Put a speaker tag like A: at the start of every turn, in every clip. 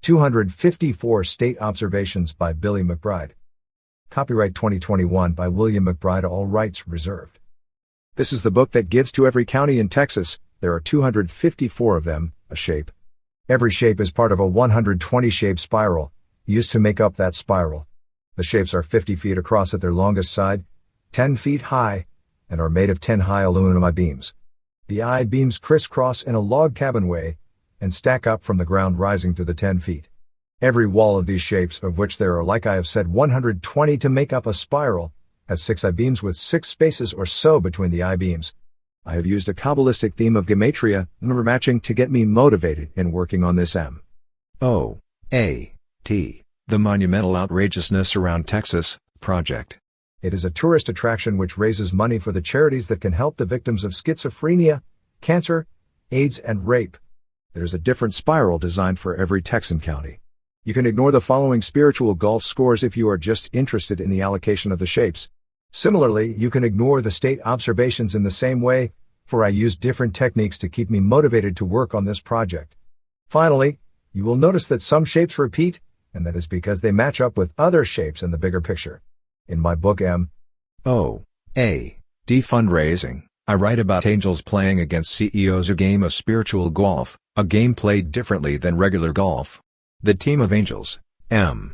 A: 254 State Observations by Billy McBride. Copyright 2021 by William McBride, all rights reserved. This is the book that gives to every county in Texas, there are 254 of them, a shape. Every shape is part of a 120-shape spiral, used to make up that spiral. The shapes are 50 feet across at their longest side, 10 feet high, and are made of 10 high aluminum I-beams. The I-beams crisscross in a log cabin way, and stack up from the ground rising to the 10 feet. Every wall of these shapes, of which there are, like I have said, 120 to make up a spiral, has 6 I-beams with 6 spaces or so between the I-beams. I have used a Kabbalistic theme of gematria, number matching, to get me motivated in working on this M.O.A.T., the Monumental Outrageousness Around Texas project. It is a tourist attraction which raises money for the charities that can help the victims of schizophrenia, cancer, AIDS, and rape. There's a different spiral designed for every Texan county. You can ignore the following spiritual golf scores if you are just interested in the allocation of the shapes. Similarly, you can ignore the state observations in the same way, for I use different techniques to keep me motivated to work on this project. Finally, you will notice that some shapes repeat, and that is because they match up with other shapes in the bigger picture. In my book M.O.A.T. Fundraising, I write about angels playing against CEOs, a game of spiritual golf, a game played differently than regular golf. The team of angels, M.O.A.T.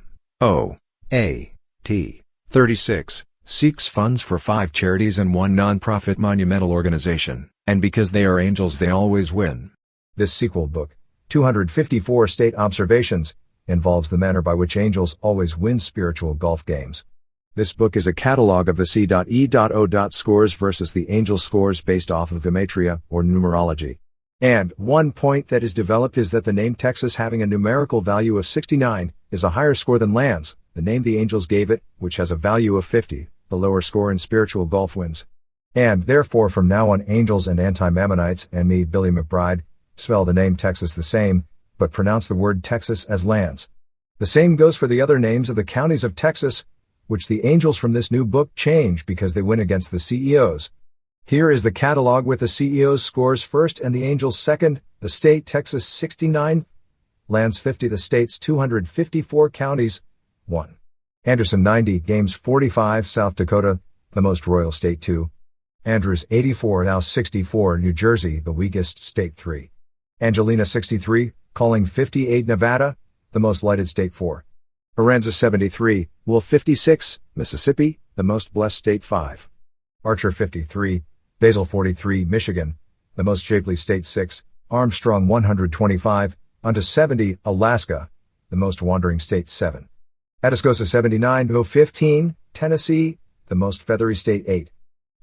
A: 36, seeks funds for 5 charities and 1 non-profit monumental organization, and because they are angels they always win. This sequel book, 254 State Observations, involves the manner by which angels always win spiritual golf games. This book is a catalog of the C.E.O. scores versus the angel scores based off of gematria or numerology. And one point that is developed is that the name Texas, having a numerical value of 69, is a higher score than Lands, the name the angels gave it, which has a value of 50, the lower score in spiritual golf wins. And therefore from now on angels and anti-Mammonites and me, Billy McBride, spell the name Texas the same, but pronounce the word Texas as Lands. The same goes for the other names of the counties of Texas, which the angels from this new book change because they win against the CEOs. Here is the catalog with the CEOs scores first and the angels second, the state Texas 69, Lands 50, the state's 254 counties, 1. Anderson 90, games 45, South Dakota, the most royal state 2. Andrews 84, now 64, New Jersey, the weakest state 3. Angelina 63, calling 58, Nevada, the most lighted state 4. Aranza 73, Wolf 56, Mississippi, the most blessed state 5. Archer 53, Basil 43, Michigan, the most shapely state 6. Armstrong 125, unto 70, Alaska, the most wandering state 7. Atascosa 79, 015, Tennessee, the most feathery state 8.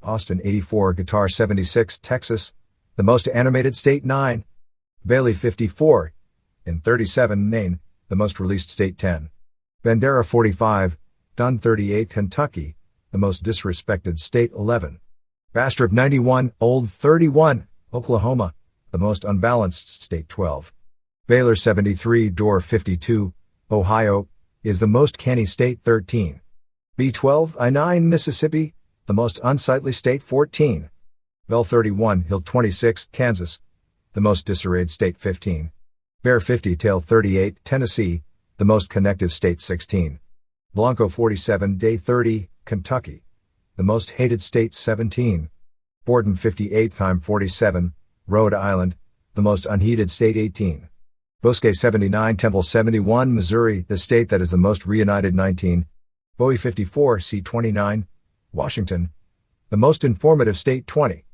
A: Austin 84, Guitar 76, Texas, the most animated state 9. Bailey 54, in 37, Maine, the most released state 10. Bandera 45, Dunn 38, Kentucky, the most disrespected state 11. Bastrop 91, Old 31, Oklahoma, the most unbalanced state 12. Baylor 73, Door 52, Ohio, is the most canny state 13. B12, I9, Mississippi, the most unsightly state 14. Bell 31, Hill 26, Kansas, the most disarrayed state 15. Bear 50, Tail 38, Tennessee, the most connective state 16. Blanco 47, Day 30, Kentucky, the most hated state 17. Borden 58, Time 47, Rhode Island, the most unheeded state 18. Bosque 79, Temple 71, Missouri, the state that is the most reunited 19. Bowie 54, C29, Washington, the most informative state 20.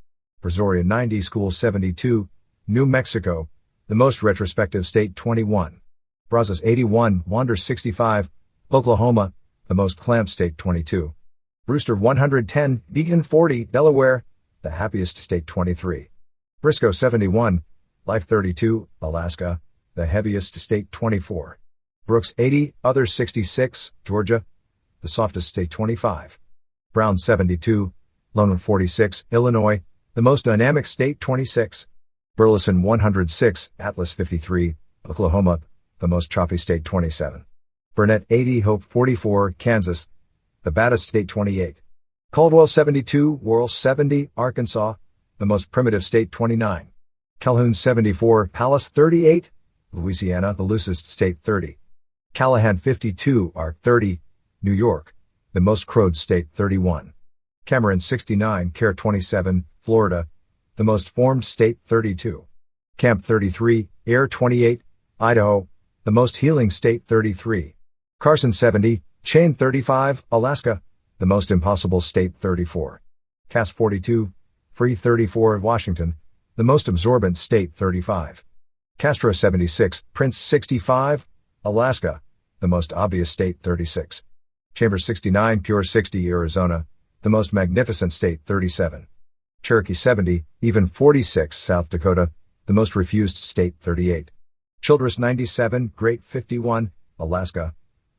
A: Brazoria 90, School 72, New Mexico, the most retrospective state 21. Brazos 81, Wander 65, Oklahoma, the most clamped state 22. Brewster 110, Beacon 40, Delaware, the happiest state 23. Briscoe 71, Life 32, Alaska, the heaviest state 24. Brooks 80, Others 66, Georgia, the softest state 25. Brown 72, Lone 46, Illinois, the most dynamic state 26. Burleson 106, Atlas 53, Oklahoma, the most choppy state 27. Burnett 80, Hope 44, Kansas, the baddest state 28. Caldwell 72, Worrell 70, Arkansas, the most primitive state 29. Calhoun 74, Palace 38, Louisiana, the loosest state 30. Callahan 52, Ark 30, New York, the most crowed state 31. Cameron 69, Care 27, Florida, the most formed state 32. Camp 33, Air 28, Idaho, the most healing state 33. Carson 70, Chain 35, Alaska, the most impossible state 34. Cass 42, Free 34, Washington, the most absorbent state 35. Castro 76, Prince 65, Alaska, the most obvious state 36. Chambers 69, Pure 60, Arizona, the most magnificent state 37. Cherokee 70, Even 46, South Dakota, the most refused state 38. Childress 97, Great 51, Alaska,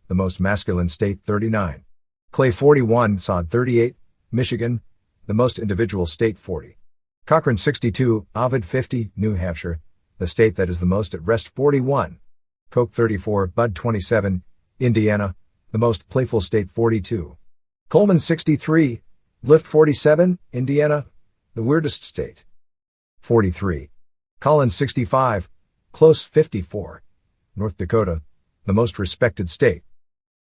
A: the most masculine state 39. Clay 41, Sod 38, Michigan, the most individual state 40. Cochran 62, Ovid 50, New Hampshire, the state that is the most at rest 41. Koch 34, Bud 27, Indiana, the most playful state 42. Coleman 63, Lift 47, Indiana, the weirdest state 43. Collins 65, Close 54, North Dakota, the most respected state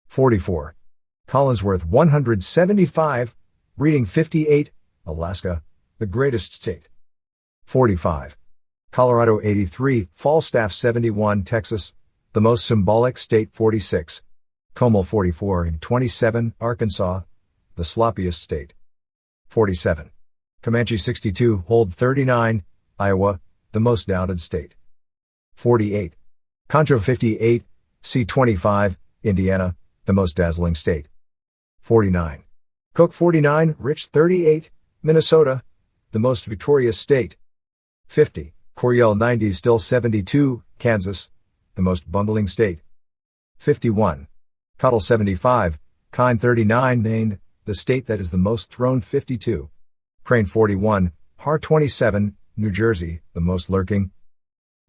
A: 44. Collinsworth 175, Reading 58, Alaska, the greatest state 45. Colorado 83, Falstaff 71, Texas, the most symbolic state 46. Como 44 and 27, Arkansas, the sloppiest state 47. Comanche 62, Hold 39, Iowa, the most doubted state 48. Concho 58, C25, Indiana, the most dazzling state 49. Cook 49, Rich 38, Minnesota, the most victorious state 50. Coryell 90, Still 72, Kansas, the most bungling state 51. Cottle 75, Kine 39, Maine, the state that is the most throned 52. Crane 41, Har 27, New Jersey, the most lurking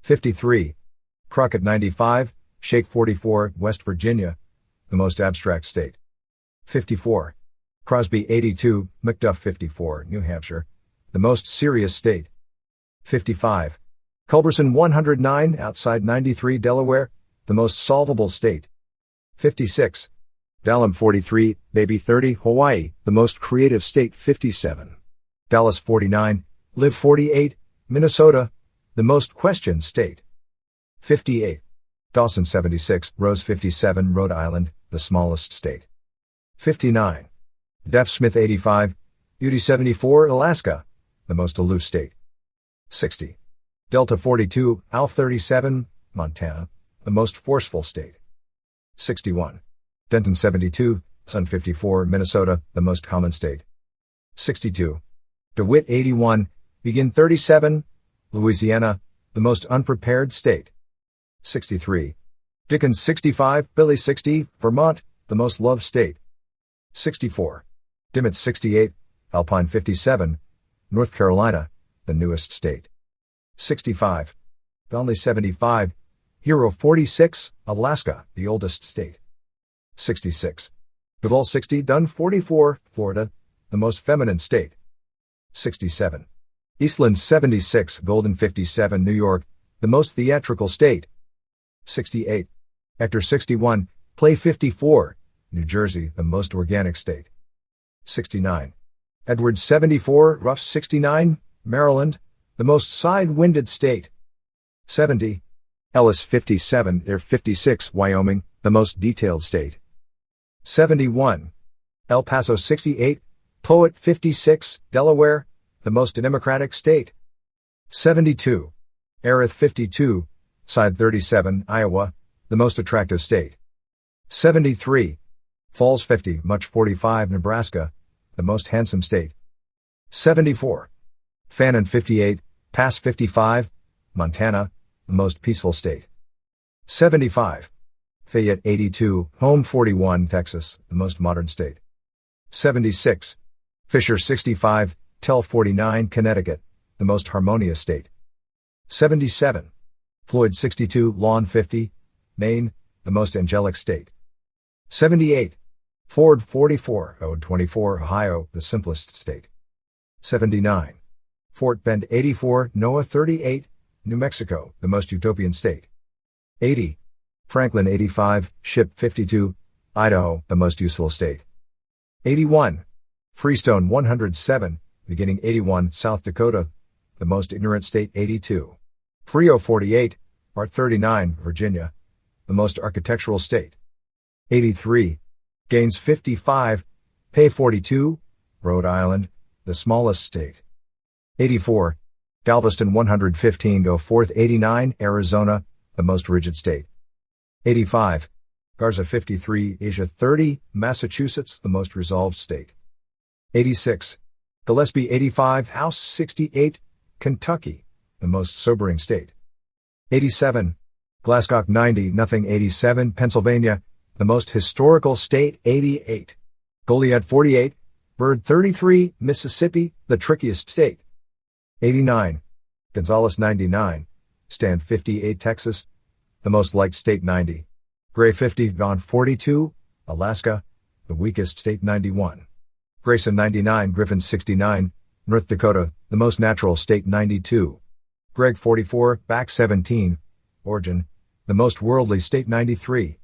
A: 53. Crockett 95, Shake 44, West Virginia, the most abstract state 54. Crosby 82, McDuff 54, New Hampshire, the most serious state 55. Culberson 109, Outside 93, Delaware, the most solvable state 56. Dallam 43, Baby 30, Hawaii, the most creative state 57. Dallas 49, Live 48, Minnesota, the most questioned state 58. Dawson 76, Rose 57, Rhode Island, the smallest state 59. Deaf Smith 85, Beauty 74, Alaska, the most aloof state 60. Delta 42, Alf 37, Montana, the most forceful state 61. Denton 72, Sun 54, Minnesota, the most common state 62. DeWitt 81, Begin 37, Louisiana, the most unprepared state 63. Dickens 65, Billy 60, Vermont, the most loved state 64. Dimmitt 68, Alpine 57, North Carolina, the newest state 65. Donnelly 75, Hero 46, Alaska, the oldest state 66. Duvall 60, Dunn 44, Florida, the most feminine state 67. Eastland 76, Golden 57, New York, the most theatrical state 68. Hector 61, Clay 54, New Jersey, the most organic state 69. Edwards 74, Ruff 69, Maryland, the most side-winded state 70. Ellis 57, Air 56, Wyoming, the most detailed state 71. El Paso 68, Poet 56, Delaware, the most democratic state 72. Aerith 52, Side 37, Iowa, the most attractive state 73. Falls 50, Much 45, Nebraska, the most handsome state 74. Fannin 58, Pass 55, Montana, the most peaceful state 75. Fayette 82, Home 41, Texas, the most modern state 76. Fisher 65, Tell 49, Connecticut, the most harmonious state 77. Floyd 62, Lawn 50, Maine, the most angelic state 78. Ford 44, Ode 24, Ohio, the simplest state 79. Fort Bend 84, Noah 38, New Mexico, the most utopian state 80. Franklin 85, Ship 52, Idaho, the most useful state. 81. Freestone 107, beginning 81, South Dakota, the most ignorant state. 82. Frio 48, Art 39, Virginia, the most architectural state. 83. Gaines 55, Pay 42, Rhode Island, the smallest state. 84. Galveston 115, Go Forth 89, Arizona, the most rigid state. 85. Garza 53, Asia 30, Massachusetts, the most resolved state. 86. Gillespie 85, House 68, Kentucky, the most sobering state. 87. Glasscock 90, Nothing 87, Pennsylvania, the most historical state. 88. Goliad 48, Bird 33, Mississippi, the trickiest state. 89. Gonzales 99, Stand 58, Texas, the most liked state. 90. Gray 50, Vaughn 42, Alaska, the weakest state. 91. Grayson 99, Griffin 69, North Dakota, the most natural state. 92. Gregg 44, Back 17, Oregon, the most worldly state. 93.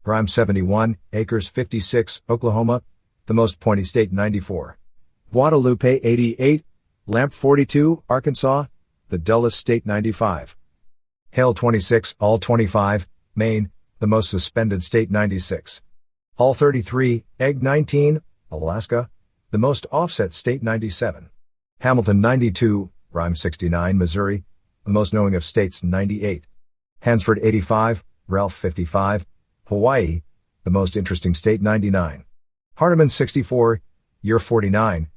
A: Grimes 71, Acres 56, Oklahoma, the most pointy state. 94. Guadalupe 88, Lamp 42, Arkansas, the dullest state. 95. Hale 26, All 25, Maine, the most suspended state. 96. All 33, Egg 19, Alaska, the most offset state. 97. Hamilton 92, Rhyme 69, Missouri, the most knowing of states. 98. Hansford 85, Ralph 55, Hawaii, the most interesting state. 99. Hardeman 64, Year 49,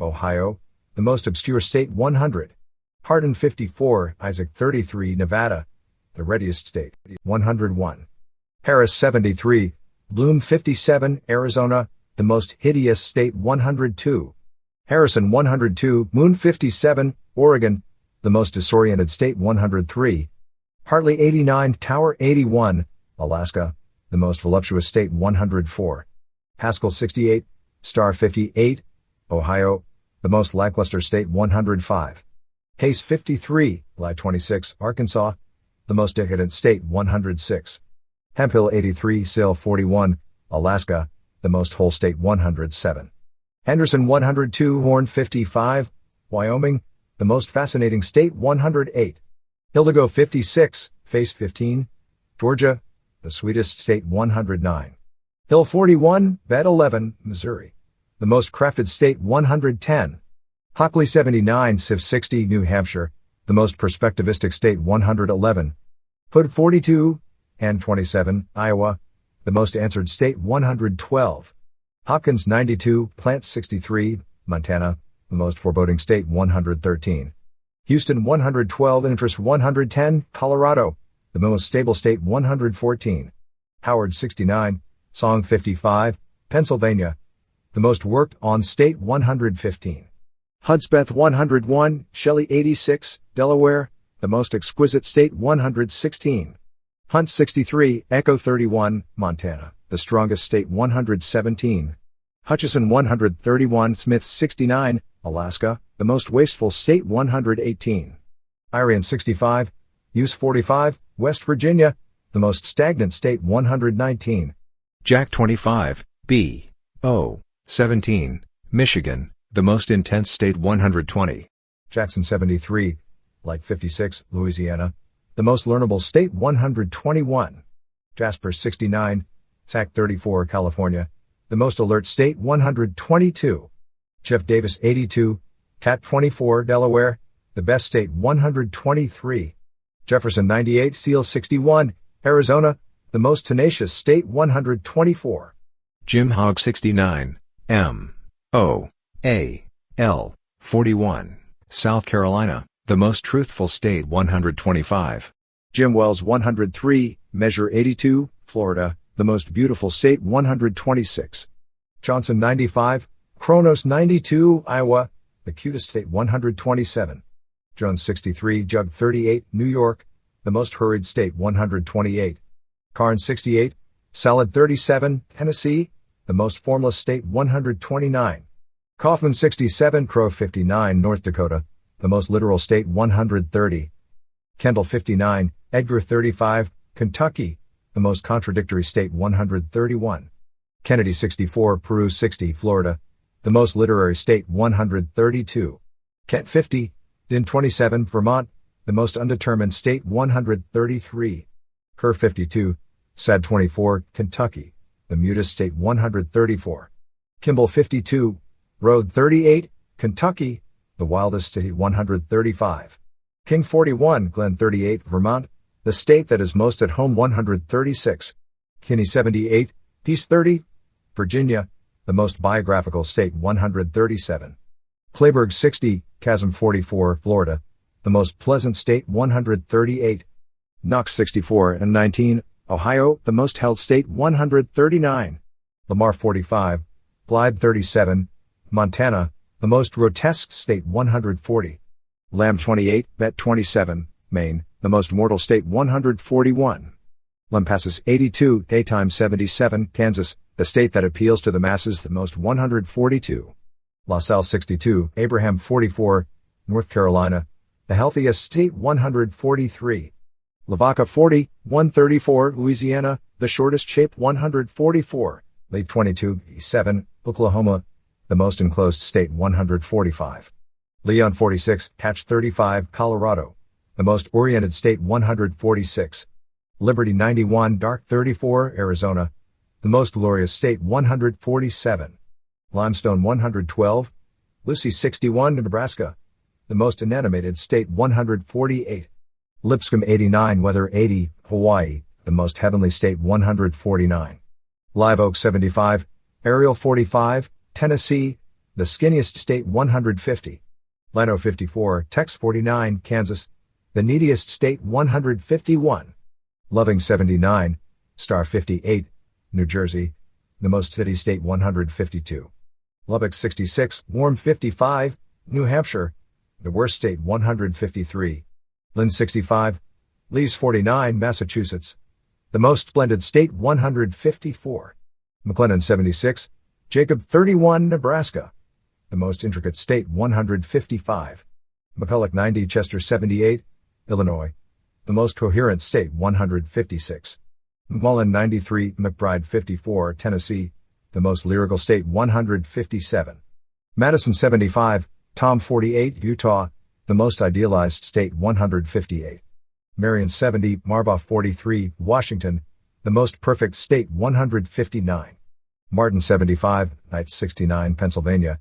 A: Ohio, the most obscure state. 100. Hardin 54, Isaac 33, Nevada, the readiest state. 101. Harris 73, Bloom 57, Arizona, the most hideous state. 102. Harrison 102, Moon 57, Oregon, the most disoriented state. 103. Hartley 89, Tower 81, Alaska, the most voluptuous state. 104. Haskell 68, Star 58, Ohio, the most lackluster state. 105. Hayes 53, Lie 26, Arkansas, the most decadent state. 106. Hemphill 83, Sail 41, Alaska, the most whole state. 107. Henderson 102, Horn 55, Wyoming, the most fascinating state. 108. Hildigo 56, Face 15, Georgia, the sweetest state. 109. Hill 41, Bed 11, Missouri, the most crafted state. 110. Hockley 79, Civ 60, New Hampshire, the most perspectivistic state. 111. Hood 42, and 27, Iowa, the most answered state. 112. Hopkins 92, Plant 63, Montana, the most foreboding state. 113. Houston 112, Interest 110, Colorado, the most stable state. 114. Howard 69, Song 55, Pennsylvania, the most worked on state. 115. Hudspeth 101, Shelley 86, Delaware, the most exquisite state. 116. Hunt 63, Echo 31, Montana, the strongest state. 117. Hutchison 131, Smith 69, Alaska, the most wasteful state. 118. Irian 65, Use 45, West Virginia, the most stagnant state. 119.
B: Jack 25, B. O. 17, Michigan, the most intense state. 120.
A: Jackson 73, Light 56, Louisiana, the most learnable state. 121. Jasper 69, Sac 34, California, the most alert state. 122. Jeff Davis 82, Cat 24, Delaware, the best state. 123. Jefferson 98, Seal 61, Arizona, the most tenacious state. 124.
B: Jim Hogg 69, M. O. A. L. 41, South Carolina, the most truthful state. 125.
A: Jim Wells 103, Measure 82, Florida, the most beautiful state. 126. Johnson 95, Kronos 92, Iowa, the cutest state. 127. Jones 63, Jug 38, New York, the most hurried state. 128. Carnes 68, Salad 37, Tennessee, the most formless state. 129. Kaufman 67, Crow 59, North Dakota, the most literal state. 130. Kendall 59, Edgar 35, Kentucky, the most contradictory state 131. Kennedy 64, Peru 60, Florida, the most literary state 132. Kent 50, Din 27, Vermont, the most undetermined state 133. Kerr 52, Sad 24, Kentucky, the mutest state 134. Kimball 52, Road 38, Kentucky, the wildest state 135. King 41, Glen 38, Vermont, the state that is most at home 136. Kinney 78, Peace 30, Virginia, the most biographical state 137. Clayburgh 60, Chasm 44, Florida, the most pleasant state 138. Knox 64 and 19, Ohio, the most held state 139. Lamar 45, Blythe 37, Montana, the most grotesque state 140. Lamb 28, Bet 27, Maine, the most mortal state 141. Lampasas 82, Daytime 77, Kansas, the state that appeals to the masses the most 142. LaSalle 62, Abraham 44, North Carolina, the healthiest state 143. Lavaca 40, 134, Louisiana, the shortest shape 144. Lake 22, E7, Oklahoma, the most enclosed state 145. Leon 46, Catch 35, Colorado, the most oriented state 146. Liberty 91, Dark 34, Arizona, the most glorious state 147. Limestone 112, Lucy 61, Nebraska, the most inanimated state 148. Lipscomb 89, Weather 80, Hawaii, the most heavenly state 149. Live Oak 75, Ariel 45, Tennessee, the skinniest state 150. Llano 54, Tex 49, Kansas, the neediest state 151. Loving 79, Star 58, New Jersey, the most city state 152. Lubbock 66, Warm 55, New Hampshire, the worst state 153. Lynn 65, Lee's 49, Massachusetts, the most splendid state 154. McLennan 76, Jacob 31, Nebraska, the most intricate state 155. McCulloch 90, Chester 78, Illinois, the most coherent state 156. McMullen 93, McBride 54, Tennessee, the most lyrical state 157. Madison 75, Tom 48, Utah, the most idealized state 158. Marion 70, Marbaugh 43, Washington, the most perfect state 159. Martin 75, Knight 69, Pennsylvania,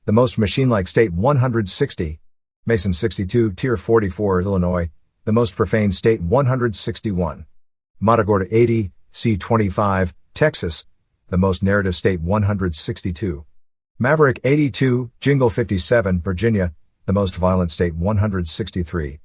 A: the most machine-like state 160. Mason 62, Tier 44, Illinois, the most profane state 161. Matagorda 80, C25, Texas, the most narrative state 162. Maverick 82, Jingle 57, Virginia, the most violent state 163.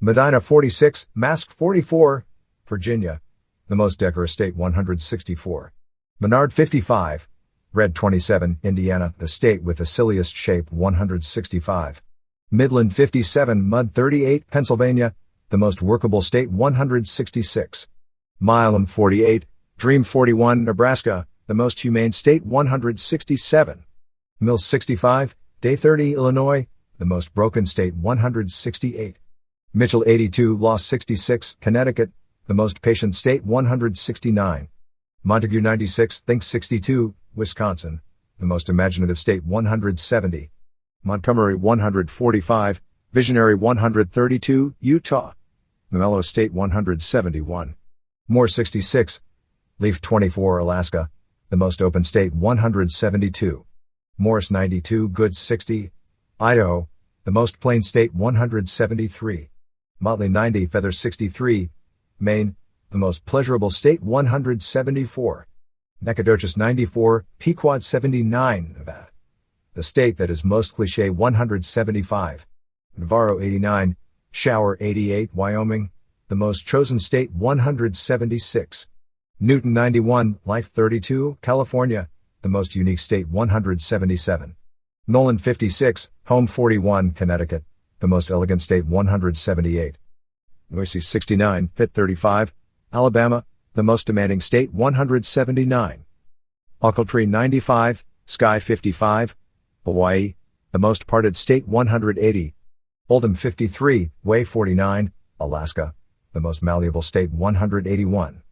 A: Medina 46, Mask 44, Virginia, the most decorous state 164. Menard 55, Red 27, Indiana, the state with the silliest shape 165. Midland 57, Mud 38, Pennsylvania, the most workable state 166. Milam 48, Dream 41, Nebraska, the most humane state 167. Mills 65, Day 30, Illinois, the most broken state 168. Mitchell 82, Loss 66, Connecticut, the most patient state 169. Montague 96, Think 62, Wisconsin, the most imaginative state 170. Montgomery 145, Visionary 132, Utah, the mellow state 171. Moore 66, Leaf 24, Alaska, the most open state 172. Morris 92, Goods 60, Idaho, the most plain state 173. Motley 90, Feather 63, Maine, the most pleasurable state 174. Nacogdoches 94, Pequod 79, Nevada, the state that is most cliché 175. Navarro 89, Shower 88, Wyoming, the most chosen state 176. Newton 91, Life 32, California, the most unique state 177. Nolan 56, Home 41, Connecticut, the most elegant state 178. Noisy 69, Pitt 35, Alabama, the most demanding state 179. Ochiltree 95, Sky 55, Hawaii, the most parted state 180. Oldham 53, Way 49, Alaska, the most malleable state 181.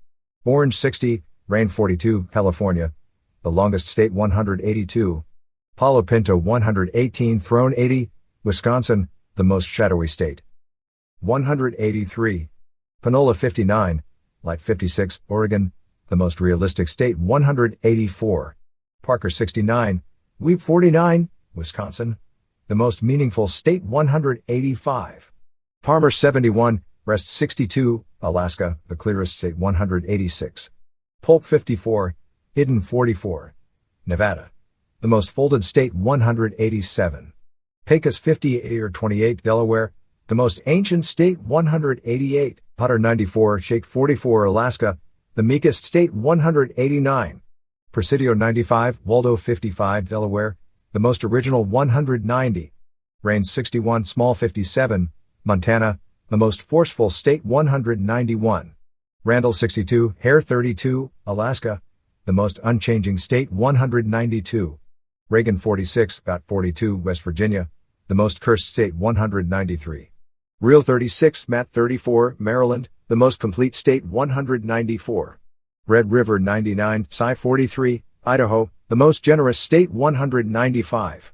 A: Orange 60, Rain 42, California, the longest state 182. Palo Pinto 118, Throne 80, Wisconsin, the most shadowy state 183. Panola 59, Light 56, Oregon, the most realistic state 184. Parker 69, Weep 49, Wisconsin, the most meaningful state 185. Palmer 71, Rest 62, Alaska, the clearest state 186. Pulp 54, Hidden 44, Nevada, the most folded state 187. Pecos 58 or 28, Delaware, the most ancient state 188. Potter 94, Shake 44, Alaska, the meekest state 189. Presidio 95, Waldo 55, Delaware, the most original 190. Rains 61, Small 57, Montana, the most forceful state 191. Randall 62, Hare 32, Alaska, the most unchanging state 192. Reagan 46, Got 42, West Virginia, the most cursed state 193. Real 36, Matt 34, Maryland, the most complete state 194. Red River 99, Cy 43, Idaho, the most generous state 195.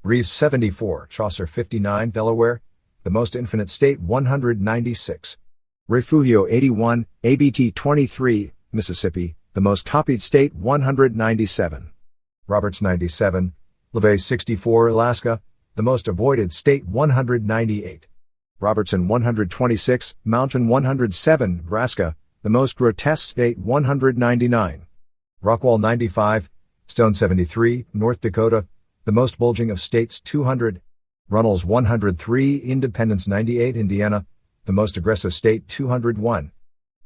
A: Reeves 74, Chaucer 59, Delaware, the most infinite state 196. Refugio 81, ABT 23, Mississippi, the most copied state 197. Roberts 97, LeVay 64, Alaska, the most avoided state 198. Robertson 126, Mountain 107, Nebraska, the most grotesque state 199. Rockwall 95, Stone 73, North Dakota, the most bulging of states 200. Runnels 103, Independence 98, Indiana, the most aggressive state 201.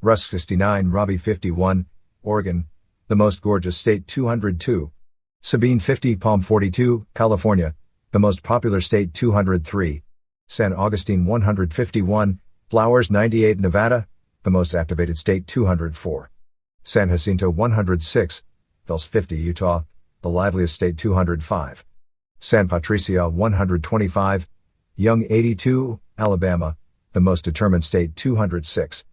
A: Rusk 69, Robbie 51, Oregon, the most gorgeous state 202. Sabine 50, Palm 42, California, the most popular state 203. San Augustine 151, Flowers 98, Nevada, the most activated state 204. San Jacinto 106, Fells 50, Utah, the liveliest state 205. San Patricio 125, Young 82, Alabama, the most determined state 206.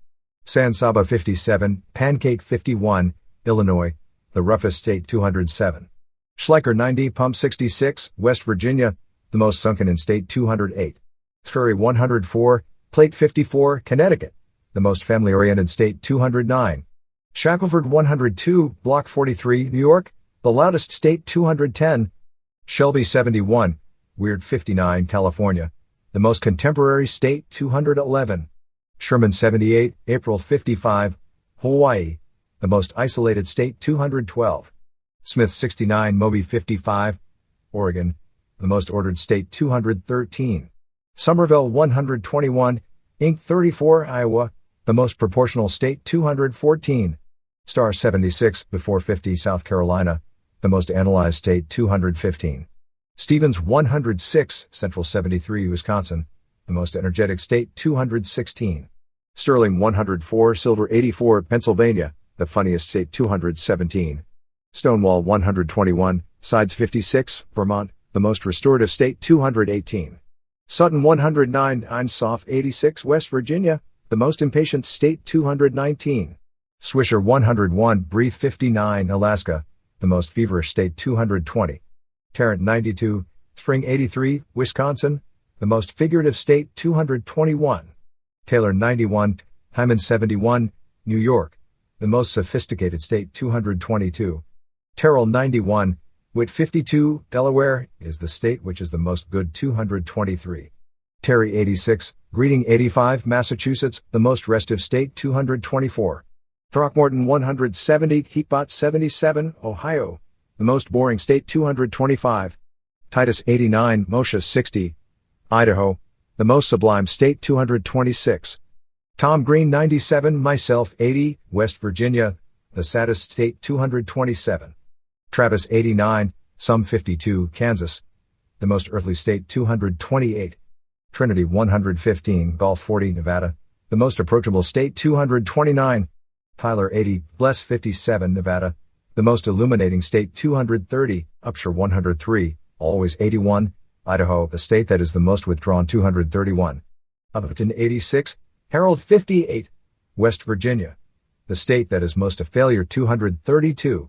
A: San Saba 57, Pancake 51, Illinois, the roughest state 207. Schleicher 90, Pump 66, West Virginia, the most sunken in state 208. Scurry 104, Plate 54, Connecticut, the most family-oriented state 209. Shackelford 102, Block 43, New York, the loudest state 210. Shelby 71, Weird 59, California, the most contemporary state 211. Sherman 78, April 55, Hawaii, the most isolated state 212. Smith 69, Moby 55, Oregon, the most ordered state 213. Somerville 121, Inc. 34, Iowa, the most proportional state 214. Star 76, Before 50, South Carolina, the most analyzed state 215. Stevens 106, Central 73, Wisconsin, the most energetic state 216. Sterling 104, Silver 84, Pennsylvania, the funniest state 217. Stonewall 121, Sides 56, Vermont, the most restorative state 218. Sutton 109, Einsoff 86, West Virginia, the most impatient state 219. Swisher 101, Breathe 59, Alaska, the most feverish state 220. Tarrant 92, Spring 83, Wisconsin, the most figurative state 221. Taylor 91, Hyman 71, New York, the most sophisticated state 222. Terrell 91, Witt 52, Delaware, is the state which is the most good 223. Terry 86, Greeting 85, Massachusetts, the most restive state 224. Throckmorton 170, Heatbot 77, Ohio, the most boring state 225. Titus 89, Moshe 60, Idaho, the most sublime state 226. Tom Green 97, Myself 80, West Virginia, the saddest state 227. Travis 89, Sum 52, Kansas, the most earthly state 228. Trinity 115, Gulf 40, Nevada, the most approachable state 229. Tyler 80, Bless 57, Nevada, the most illuminating state 230. Upshur 103, Always 81, Idaho, the state that is the most withdrawn 231. Upton 86, Harold 58, West Virginia. The state that is most a failure 232.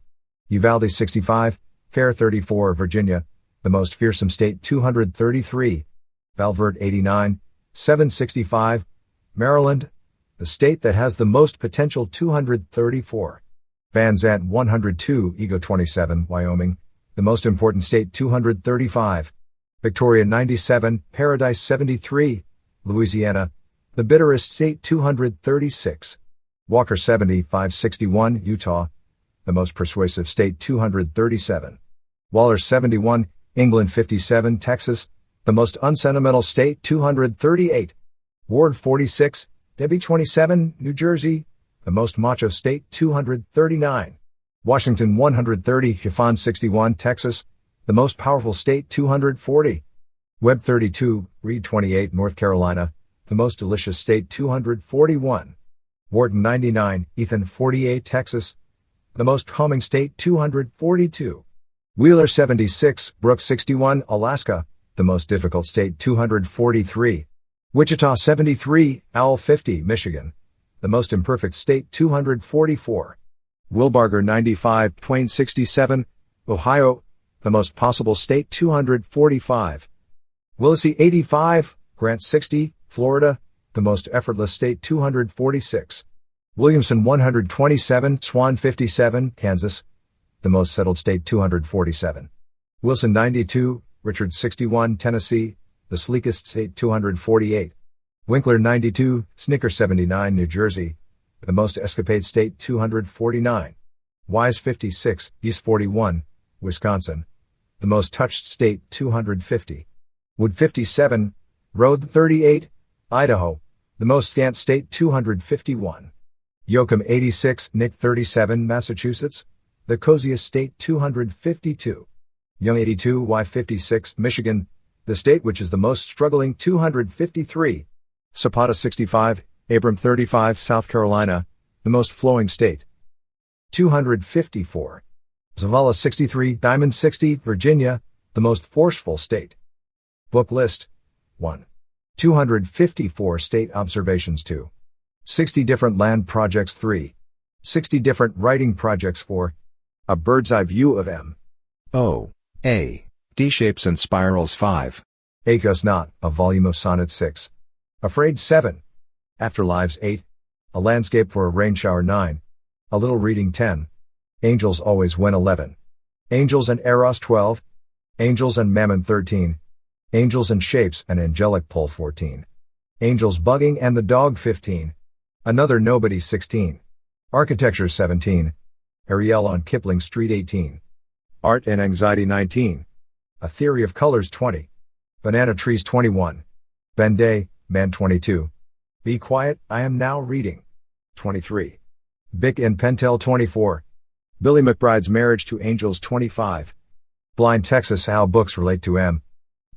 A: Uvalde 65, Fair 34 Virginia. The most fearsome state 233. Valverde 89, 765. Maryland. The state that has the most potential 234. Van Zant 102, Ego 27, Wyoming. The most important state 235. Victoria 97, Paradise 73. Louisiana. The bitterest state 236. Walker 70, 561, Utah. The most persuasive state 237. Waller 71, England 57, Texas. The most unsentimental state 238. Ward 46, Debbie 27, New Jersey. The most macho state 239. Washington 130, Chiffon 61, Texas. The most powerful state 240. Webb 32, Reed 28, North Carolina. The most delicious state 241. Wharton 99, Ethan 48, Texas. The most calming state 242. Wheeler 76, Brooks 61, Alaska. The most difficult state 243. Wichita 73, Owl 50, Michigan. The most imperfect state 244. Wilbarger 95, Twain 67, Ohio. The most possible state 245. Willesee 85, Grant 60, Florida. The most effortless state 246. Williamson 127, Swan 57, Kansas. The most settled state 247. Wilson 92, Richards 61, Tennessee. The sleekest state 248. Winkler 92, Snicker 79, New Jersey. The most escapade state 249. Wise 56, East 41, Wisconsin. The most touched state 250. Wood 57, Road 38, Idaho. The most scant state 251. Yoakum 86, Nick 37, Massachusetts. The coziest state 252. Young 82, Y 56, Michigan. The state which is the most struggling 253. Zapata 65, Abram 35, South Carolina. The most flowing state 254. Zavala 63, Diamond 60, Virginia. The most forceful state. Book list 1. 254 state observations 2. 60 different land projects 3. 60 different writing projects 4. A bird's eye view of M.
B: O. A. D shapes and spirals 5.
A: Acos Not, a volume of sonnets 6. Afraid 7. Afterlives 8. A landscape for a rain shower 9. A little reading 10. Angels always win 11. Angels and Eros 12. Angels and Mammon 13. Angels and Shapes and Angelic Pull 14. Angels Bugging and the Dog 15. Another Nobody 16. Architecture 17. Ariel on Kipling Street 18. Art and Anxiety 19. A Theory of Colors 20. Banana Trees 21. Ben Day, Man 22. Be Quiet, I Am Now Reading 23. Bick and Pentel 24. Billy McBride's Marriage to Angels 25. Blind Texas How Books Relate to M.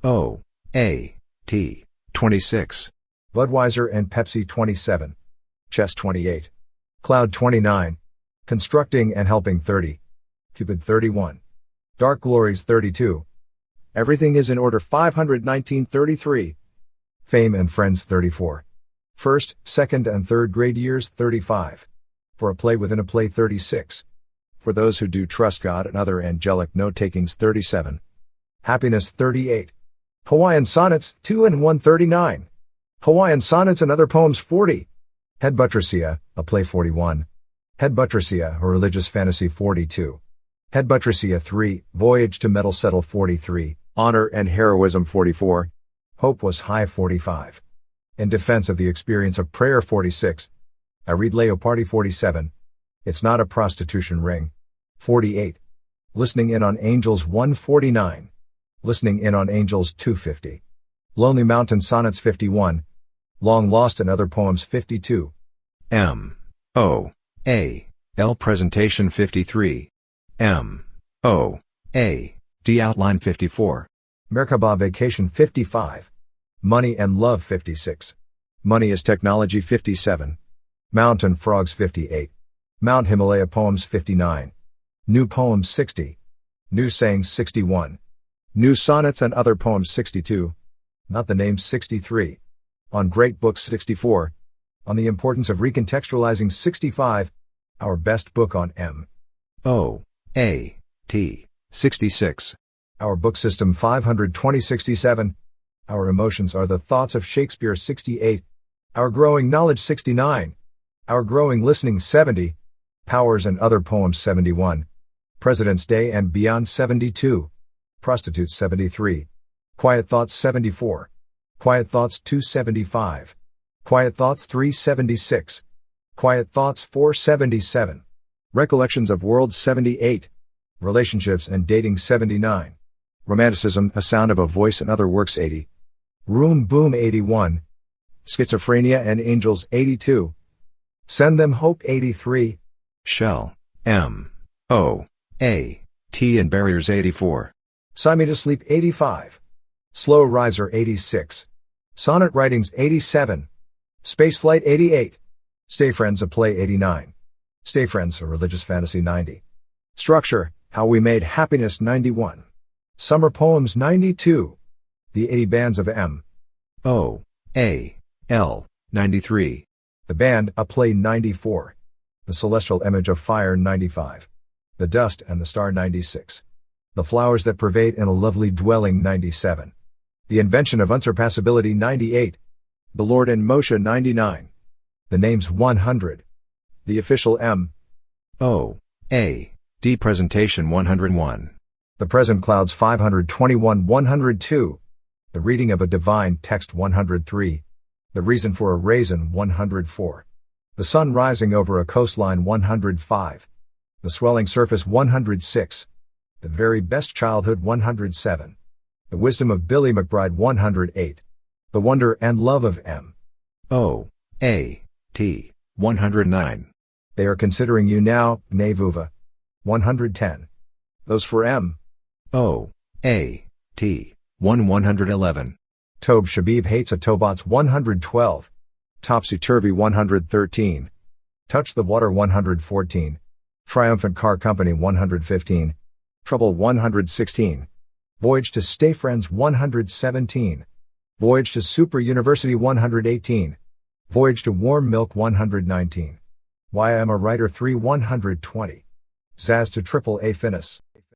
B: O. A. T. 26.
A: Budweiser and Pepsi 27. Chess 28. Cloud 29. Constructing and Helping 30. Cupid 31. Dark Glories 32. Everything is in Order 519-33. Fame and Friends 34. First, second and third grade years 35. For a play within a play 36. For those who do trust God and other angelic note-takings 37. Happiness 38. Hawaiian Sonnets 2 and 139. Hawaiian Sonnets and Other Poems 40. Head Buttressia, a play 41. Head Buttressia, a religious fantasy 42. Head Buttressia 3, Voyage to Metal Settle 43. Honor and Heroism 44. Hope Was High 45. In Defense of the Experience of Prayer 46. I Read Leopardi 47. It's Not a Prostitution Ring 48. Listening In on Angels 149. Listening In on Angels 250. Lonely Mountain Sonnets 51. Long Lost and Other Poems 52.
B: M. O. A. L. Presentation 53. M. O. A. D. Outline 54.
A: Merkaba Vacation 55. Money and Love 56. Money is Technology 57. Mountain Frogs 58. Mount Himalaya Poems 59. New Poems 60. New Sayings 61. New Sonnets and Other Poems 62. Not the Names 63. On Great Books 64. On the importance of recontextualizing 65. Our best book on M.
B: O. A. T. 66.
A: Our book system 520-67. Our emotions are the thoughts of Shakespeare 68. Our growing knowledge 69. Our growing listening 70. Powers and other poems 71. President's Day and Beyond 72. Prostitutes 73. Quiet Thoughts 74. Quiet Thoughts 275. Quiet Thoughts 376. Quiet Thoughts 477. Recollections of World 78. Relationships and Dating 79. Romanticism, A Sound of a Voice and Other Works 80. Room Boom 81. Schizophrenia and Angels 82. Send Them Hope 83.
B: Shell, M. O. A. T and Barriers 84.
A: Sign Me to Sleep 85. Slow Riser 86. Sonnet Writings 87. Spaceflight 88. Stay Friends a Play 89. Stay Friends a Religious Fantasy 90. Structure, How We Made Happiness 91. Summer Poems 92. The 80 Bands of M.
B: O. A. L. 93.
A: The Band, a Play 94. The Celestial Image of Fire 95. The Dust and the Star 96. The Flowers That Pervade in a Lovely Dwelling 97. The Invention of Unsurpassability 98. The Lord and Moshe 99. The Names 100. The Official M.
B: O. A. D Presentation 101.
A: The Present Clouds 521 102. The Reading of a Divine Text 103. The Reason for a Raisin 104. The Sun Rising Over a Coastline 105. The Swelling Surface 106. The Very Best Childhood 107. The Wisdom of Billy McBride 108. The Wonder and Love of M.
B: O. A. T. 109.
A: They Are Considering You Now, Nevuva. 110. Those for M.
B: O. A. T. 111.
A: Tob Shabib Hates a Tobots 112. Topsy Turvy 113. Touch the Water 114. Triumphant Car Company 115. Trouble 116. Voyage to Stay Friends 117. Voyage to Super University 118. Voyage to Warm Milk 119. Why I Am a Writer 3 120. Zaz to Triple A Finis.